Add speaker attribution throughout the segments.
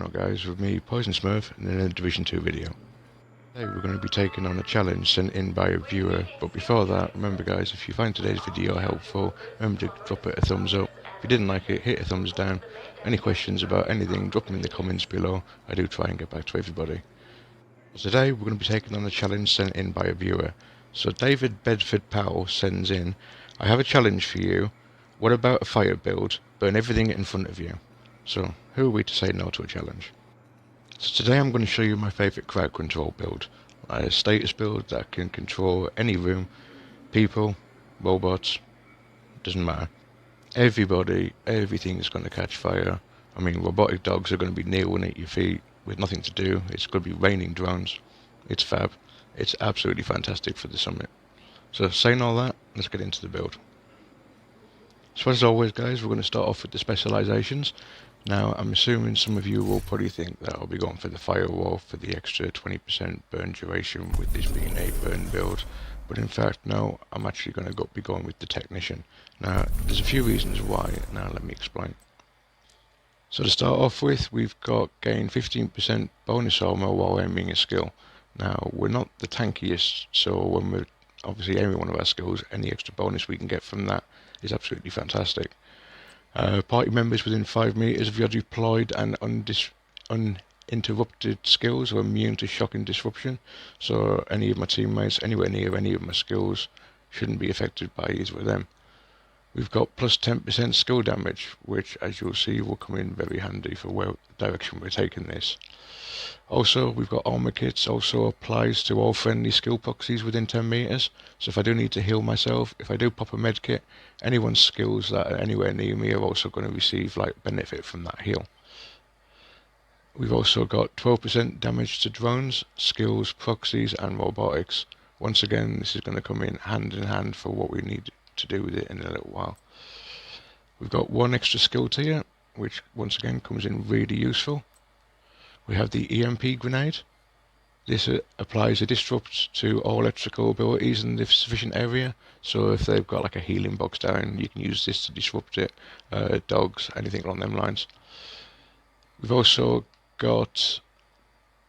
Speaker 1: channel, guys, with me, Poison Smurf, and in a Division 2 video. Today we're going to be taking on a challenge sent in by a viewer, but before that, remember guys, if you find today's video helpful, remember to drop it a thumbs up. If you didn't like it, hit a thumbs down. Any questions about anything, drop them in the comments below. I do try and get back to everybody. Today we're going to be taking on a challenge sent in by a viewer. So David Bedford Powell sends in, I have a challenge for you. What about a fire build? Burn everything in front of you. So, who are we to say no to a challenge? So today I'm going to show you my favourite crowd control build. A status build that can control any room, people, robots, doesn't matter. Everybody, everything is going to catch fire. I mean, robotic dogs are going to be kneeling at your feet with nothing to do. It's going to be raining drones. It's fab. It's absolutely fantastic for the summit. So saying all that, let's get into the build. So as always guys, we're going to start off with the specializations. Now I'm assuming some of you will probably think that I'll be going for the firewall for the extra 20% burn duration with this being a burn build, but in fact no, I'm actually going to be going with the technician. Now there's a few reasons why, now let me explain. So to start off with, we've got gain 15% bonus armor while aiming a skill. Now we're not the tankiest, so when we're obviously aiming one of our skills, any extra bonus we can get from that is absolutely fantastic. Party members within 5 meters of your deployed and uninterrupted skills are immune to shock and disruption, so any of my teammates anywhere near any of my skills shouldn't be affected by either of them. We've got plus 10% skill damage, which as you'll see will come in very handy for where direction we're taking this. Also, we've got armor kits, also applies to all friendly skill proxies within 10 meters. So if I do need to heal myself, if I do pop a med kit, anyone's skills that are anywhere near me are also going to receive benefit from that heal. We've also got 12% damage to drones, skills, proxies and robotics. Once again, this is going to come in hand for what we need to do with it in a little while. We've got one extra skill tier, which once again comes in really useful. We have the EMP grenade. This applies a disrupt to all electrical abilities in the sufficient area. So if they've got like a healing box down, you can use this to disrupt it. Dogs, anything along them lines. We've also got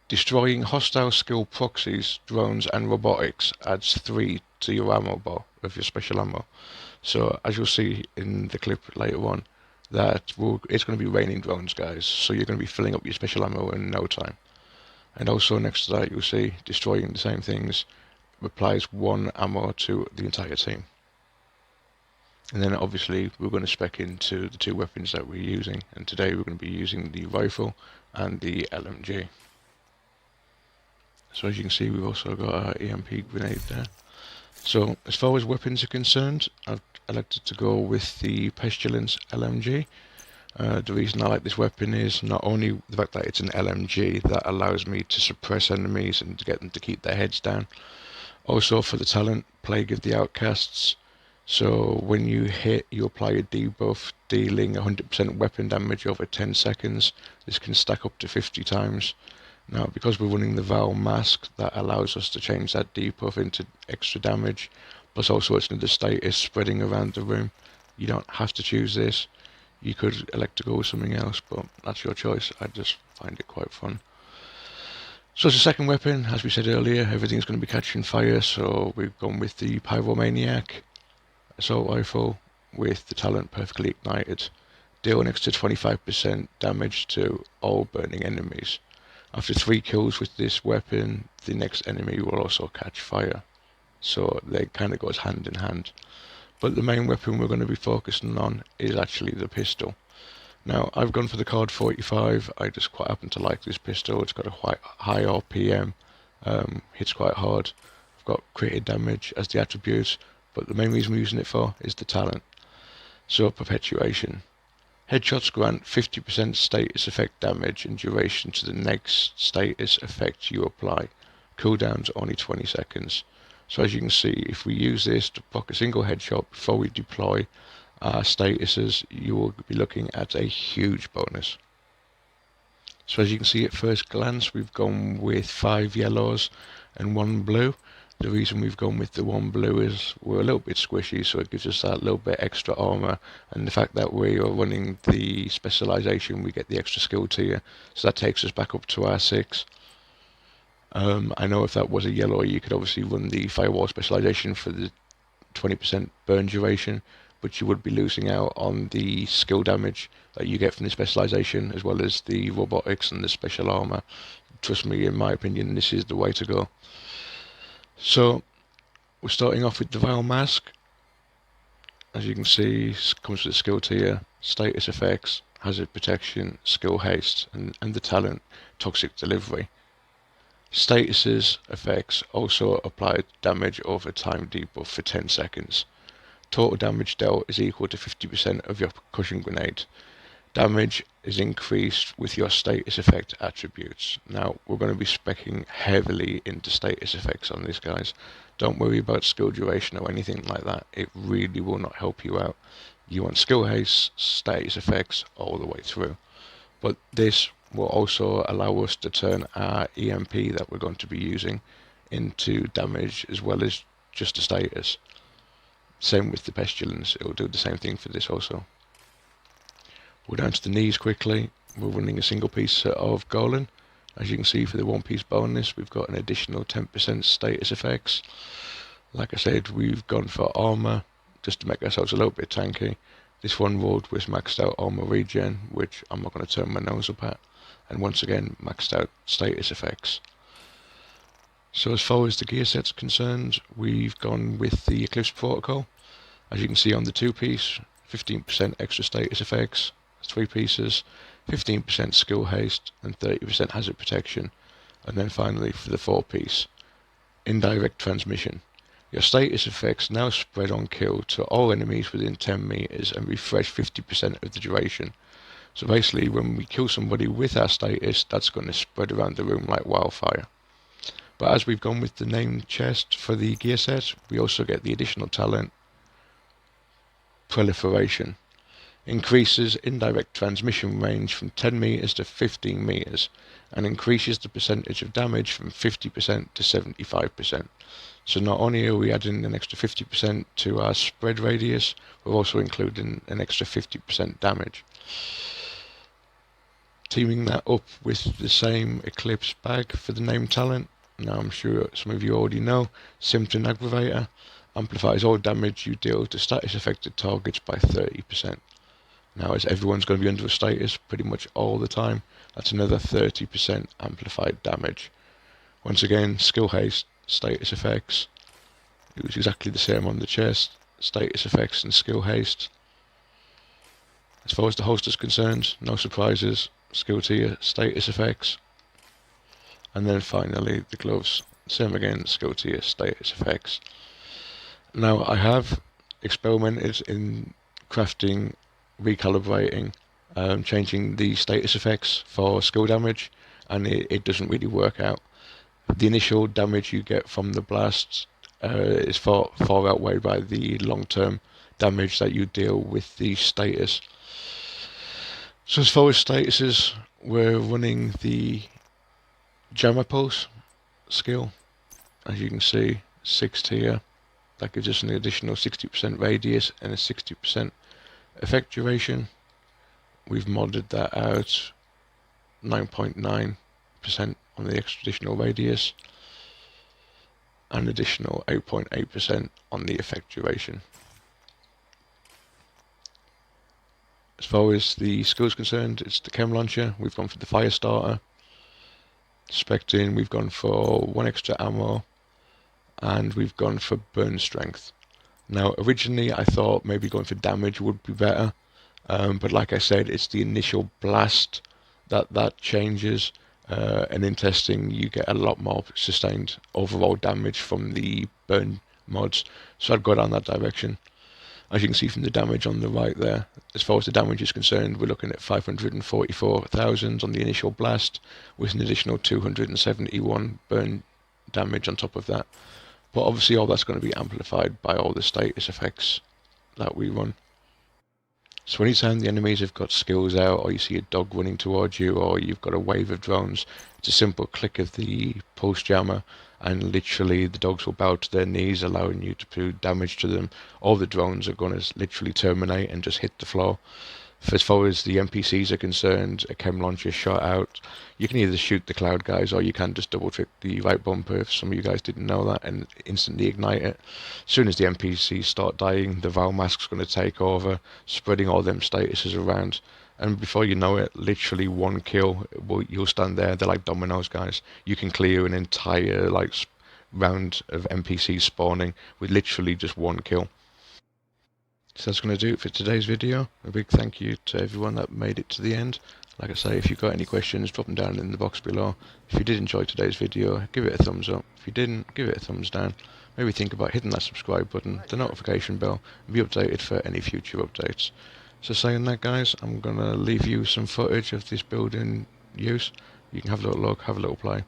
Speaker 1: destroying hostile skill proxies, drones and robotics adds 3 to your ammo bar of your special ammo. So as you'll see in the clip later on, it's going to be raining drones guys, so you're going to be filling up your special ammo in no time. And also next to that you'll see destroying the same things applies 1 ammo to the entire team. And then obviously we're going to spec into the 2 weapons that we're using, and today we're going to be using the rifle and the LMG. So as you can see, we've also got our EMP grenade there. So as far as weapons are concerned, I've elected to go with the Pestilence LMG. The reason I like this weapon is not only the fact that it's an LMG that allows me to suppress enemies and to get them to keep their heads down, also for the talent Plague of the Outcasts. So when you hit, you apply a debuff dealing 100% weapon damage over 10 seconds. This can stack up to 50 times. Now because we're running the Val mask, that allows us to change that debuff into extra damage, plus also it's another status spreading around the room. You don't have to choose this, you could elect to go with something else, but that's your choice. I just find it quite fun. So as a second weapon, as we said earlier, everything's going to be catching fire, so we've gone with the Pyromaniac assault rifle with the talent Perfectly Ignited. Deal next to 25% damage to all burning enemies. After 3 kills with this weapon, the next enemy will also catch fire. So they kind of goes hand in hand. But the main weapon we're going to be focusing on is actually the pistol. Now I've gone for the Card 45, I just quite happen to like this pistol. It's got a quite high RPM, hits quite hard. I've got created damage as the attribute, but the main reason we're using it for is the talent. So Perpetuation. Headshots grant 50% status effect damage and duration to the next status effect you apply. Cooldowns only 20 seconds. So as you can see, if we use this to proc a single headshot before we deploy our statuses, you will be looking at a huge bonus. So as you can see at first glance, we've gone with 5 yellows and 1 blue. The reason we've gone with the one blue is we're a little bit squishy, so it gives us that little bit extra armor, and the fact that we are running the specialization, we get the extra skill tier, so that takes us back up to our 6. I know if that was a yellow, you could obviously run the firewall specialization for the 20% burn duration, but you would be losing out on the skill damage that you get from the specialization, as well as the robotics and the special armor. Trust me, in my opinion, this is the way to go. So we're starting off with the Vile Mask. As you can see, it comes with the skill tier, status effects, hazard protection, skill haste, and the talent, toxic delivery. Statuses effects also apply damage over time debuff for 10 seconds. Total damage dealt is equal to 50% of your percussion grenade. Damage is increased with your status effect attributes. Now, we're going to be speccing heavily into status effects on this, guys. Don't worry about skill duration or anything like that. It really will not help you out. You want skill haste, status effects all the way through. But this will also allow us to turn our EMP that we're going to be using into damage as well as just a status. Same with the Pestilence, it will do the same thing for this also. We're down to the knees quickly. We're running a single piece of Golem. As you can see, for the one piece bonus, we've got an additional 10% status effects. Like I said, we've gone for armor just to make ourselves a little bit tanky. This one rolled with maxed out armor regen, which I'm not going to turn my nose up at. And once again, maxed out status effects. So as far as the gear set's concerned, we've gone with the Eclipse Protocol. As you can see on the 2-piece, 15% extra status effects, 3 pieces, 15% skill haste, and 30% hazard protection. And then finally for the 4-piece, indirect transmission. Your status effects now spread on kill to all enemies within 10 meters and refresh 50% of the duration. So basically, when we kill somebody with our status, that's going to spread around the room like wildfire. But as we've gone with the named chest for the gear set, we also get the additional talent, Proliferation. Increases indirect transmission range from 10 meters to 15 meters, and increases the percentage of damage from 50% to 75%. So not only are we adding an extra 50% to our spread radius, we're also including an extra 50% damage. Teaming that up with the same Eclipse bag for the named talent. Now I'm sure some of you already know, Symptom Aggravator amplifies all damage you deal to status affected targets by 30%. Now, as everyone's going to be under a status pretty much all the time, that's another 30% amplified damage. Once again, skill haste, status effects. It was exactly the same on the chest, status effects and skill haste. As far as the holster is concerned, no surprises, skill tier, status effects. And then finally, the gloves, same again, skill tier, status effects. Now, I have experimented in crafting, recalibrating, changing the status effects for skill damage, and it doesn't really work out. The initial damage you get from the blasts is far outweighed by the long-term damage that you deal with the status. So as far as statuses, we're running the Jammer Pulse skill. As you can see, 6 tier. That gives us an additional 60% radius and a 60% effect duration. We've modded that out, 9.9% on the additional radius, and additional 8.8% on the effect duration. As far as the skills concerned, it's the Chem Launcher. We've gone for the Fire Starter. Spectin, we've gone for 1 extra ammo, and we've gone for Burn Strength. Now, originally I thought maybe going for damage would be better, but like I said, it's the initial blast that changes, and in testing you get a lot more sustained overall damage from the burn mods, so I'd go down that direction. As you can see from the damage on the right there, as far as the damage is concerned, we're looking at 544,000 on the initial blast, with an additional 271 burn damage on top of that. But obviously all that's going to be amplified by all the status effects that we run. So anytime the enemies have got skills out, or you see a dog running towards you, or you've got a wave of drones, it's a simple click of the pulse jammer, and literally the dogs will bow to their knees, allowing you to do damage to them. All the drones are going to literally terminate and just hit the floor. As far as the NPCs are concerned, a chem launcher shot out. You can either shoot the cloud guys or you can just double trick the right bumper if some of you guys didn't know that, and instantly ignite it. As soon as the NPCs start dying, the Val mask's going to take over, spreading all them statuses around. And before you know it, literally one kill, you'll stand there. They're like dominoes, guys. You can clear an entire round of NPCs spawning with literally just one kill. So that's going to do it for today's video. A big thank you to everyone that made it to the end. Like I say, if you've got any questions, drop them down in the box below. If you did enjoy today's video, give it a thumbs up. If you didn't, give it a thumbs down. Maybe think about hitting that subscribe button, the notification bell, and be updated for any future updates. So saying that, guys, I'm going to leave you some footage of this build in use. You can have a little look, have a little play.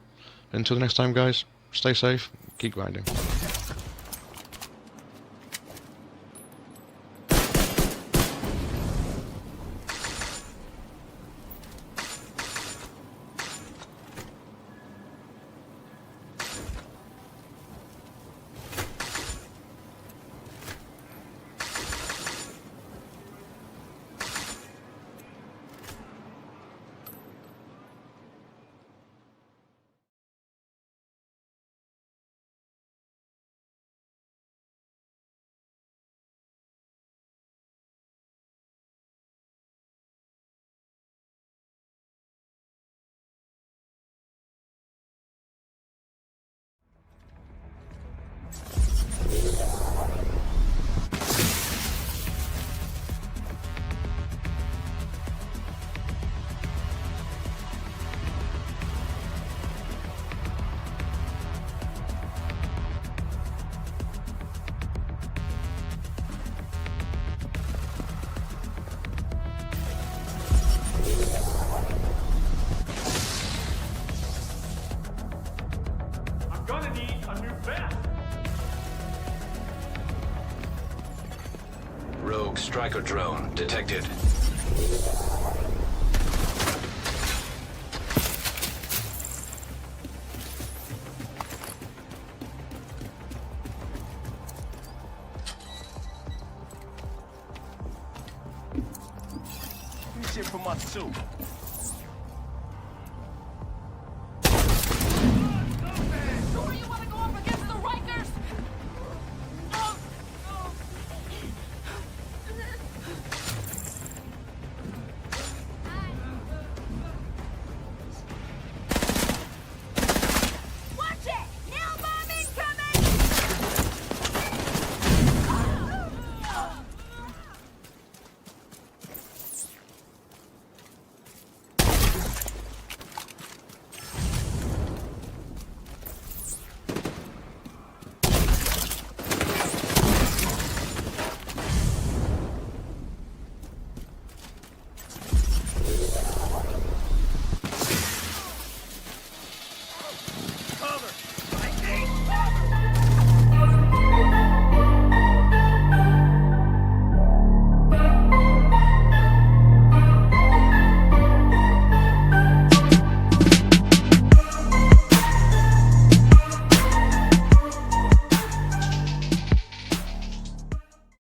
Speaker 1: Until the next time, guys, stay safe, keep grinding.
Speaker 2: Gonna need a new vest.
Speaker 3: Rogue striker drone detected.
Speaker 2: Shit for my suit.